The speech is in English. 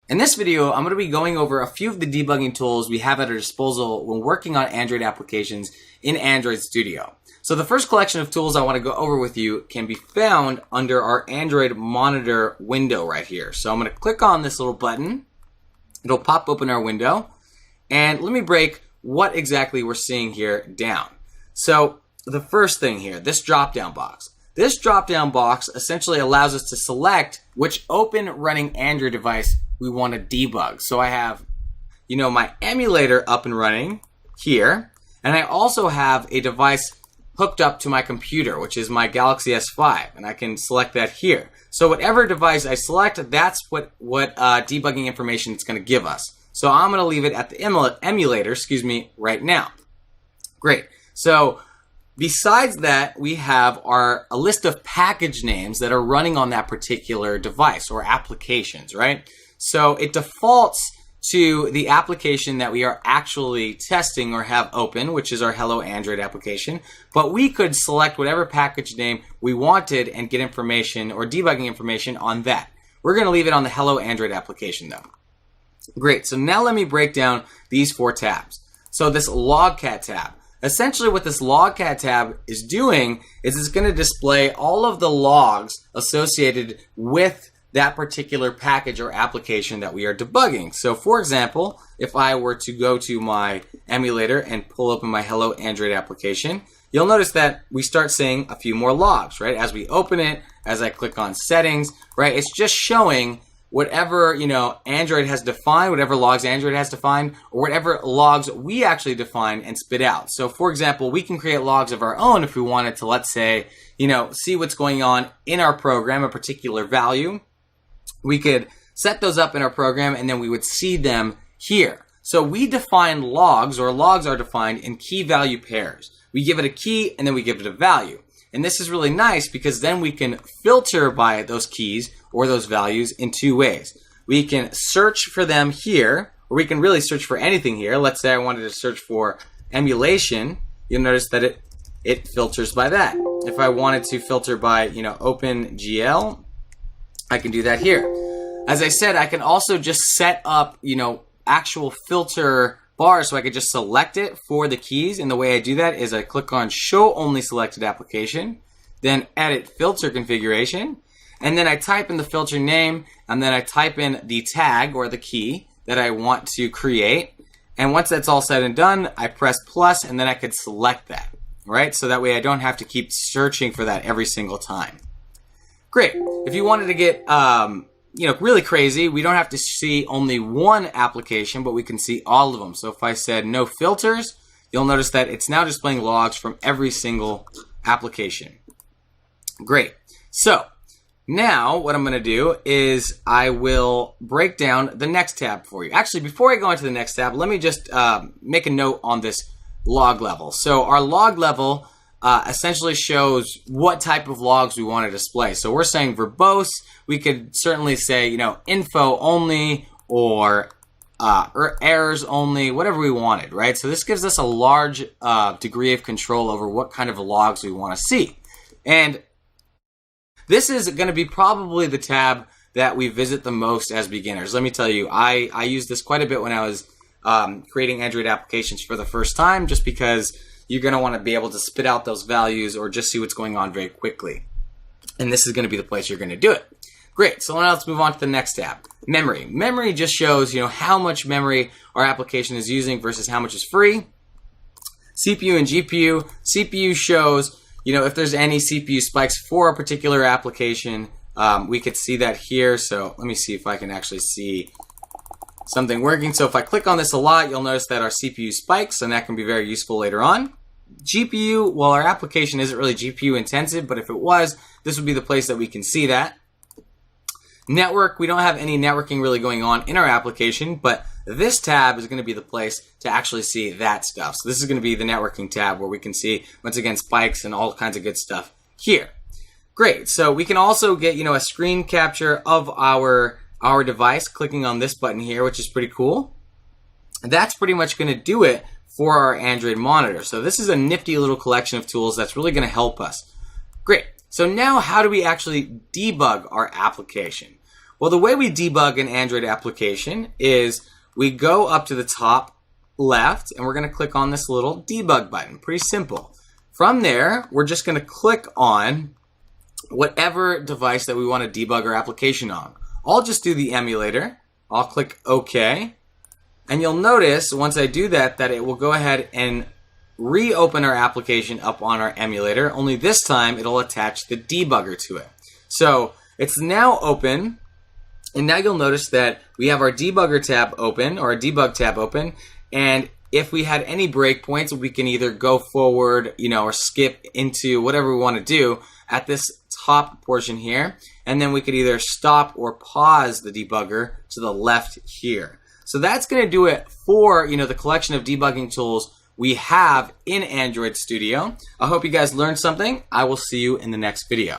In this video, I'm going to be going over a few of the debugging tools we have at our disposal when working on Android applications in Android Studio. So the first collection of tools I want to go over with you can be found under our Android monitor window right here. So I'm going to click on this little button. It'll pop open our window. And let me break what exactly we're seeing here down. So the first thing here, this drop-down box. This drop-down box essentially allows us to select which open running Android device we want to debug. So I have, my emulator up and running here, and I also have a device hooked up to my computer, which is my Galaxy S5, and I can select that here. So whatever device I select, that's what debugging information it's going to give us. So I'm going to leave it at the emulator, right now. Great. So besides that, we have a list of package names that are running on that particular device or applications, right? So it defaults to the application that we are actually testing or have open, which is our Hello Android application. But we could select whatever package name we wanted and get information or debugging information on that. We're going to leave it on the Hello Android application though. Great. So now let me break down these 4 tabs. So this Logcat tab. Essentially what this Logcat tab is doing is it's going to display all of the logs associated with that particular package or application that we are debugging. So for example, if I were to go to my emulator and pull open my Hello Android application, you'll notice that we start seeing a few more logs, right? As we open it, as I click on settings, right? It's just showing whatever, Android has defined, whatever logs Android has defined, or whatever logs we actually define and spit out. So for example, we can create logs of our own if we wanted to, let's say, see what's going on in our program, a particular value. We could set those up in our program and then we would see them here. So we define logs, or logs are defined in key value pairs. We give it a key and then we give it a value. And this is really nice because then we can filter by those keys or those values in 2 ways. We can search for them here, or we can really search for anything here. Let's say I wanted to search for emulation. You'll notice that it filters by that. If I wanted to filter by, OpenGL, I can do that here. As I said, I can also just set up, actual filter bars, so I could just select it for the keys. And the way I do that is I click on Show Only Selected Application, then Edit Filter Configuration, and then I type in the filter name, and then I type in the tag or the key that I want to create. And once that's all said and done, I press plus, and then I could select that, right? So that way I don't have to keep searching for that every single time. Great. If you wanted to get, really crazy, we don't have to see only one application, but we can see all of them. So if I said no filters, you'll notice that it's now displaying logs from every single application. Great. So now what I'm going to do is I will break down the next tab for you. Actually, before I go into the next tab, let me just make a note on this log level. So our log level essentially shows what type of logs we want to display. So we're saying verbose. We could certainly say, info only or errors only, whatever we wanted, right? So this gives us a large degree of control over what kind of logs we want to see. And this is going to be probably the tab that we visit the most as beginners. Let me tell you, I used this quite a bit when I was creating Android applications for the first time, just because you're going to want to be able to spit out those values or just see what's going on very quickly. And this is going to be the place you're going to do it. Great. So now let's move on to the next tab. Memory. Memory just shows, how much memory our application is using versus how much is free. CPU and GPU. CPU shows, if there's any CPU spikes for a particular application. We could see that here. So let me see if I can actually see something working. So if I click on this a lot, you'll notice that our CPU spikes, and that can be very useful later on. GPU, well, our application isn't really GPU intensive, but if it was, this would be the place that we can see that. Network, we don't have any networking really going on in our application, but this tab is going to be the place to actually see that stuff. So this is going to be the networking tab where we can see, once again, spikes and all kinds of good stuff here. Great. So we can also get, a screen capture of our device, clicking on this button here, which is pretty cool. And that's pretty much going to do it for our Android monitor. So this is a nifty little collection of tools that's really going to help us. Great. So now how do we actually debug our application? Well, the way we debug an Android application is we go up to the top left and we're going to click on this little debug button. Pretty simple. From there, we're just going to click on whatever device that we want to debug our application on. I'll just do the emulator. I'll click OK. And you'll notice once I do that it will go ahead and reopen our application up on our emulator, only this time it'll attach the debugger to it. So it's now open, and now you'll notice that we have our debugger tab open, or our debug tab open, and if we had any breakpoints, we can either go forward, or skip into whatever we want to do at this top portion here, and then we could either stop or pause the debugger to the left here. So that's going to do it for, the collection of debugging tools we have in Android Studio. I hope you guys learned something. I will see you in the next video.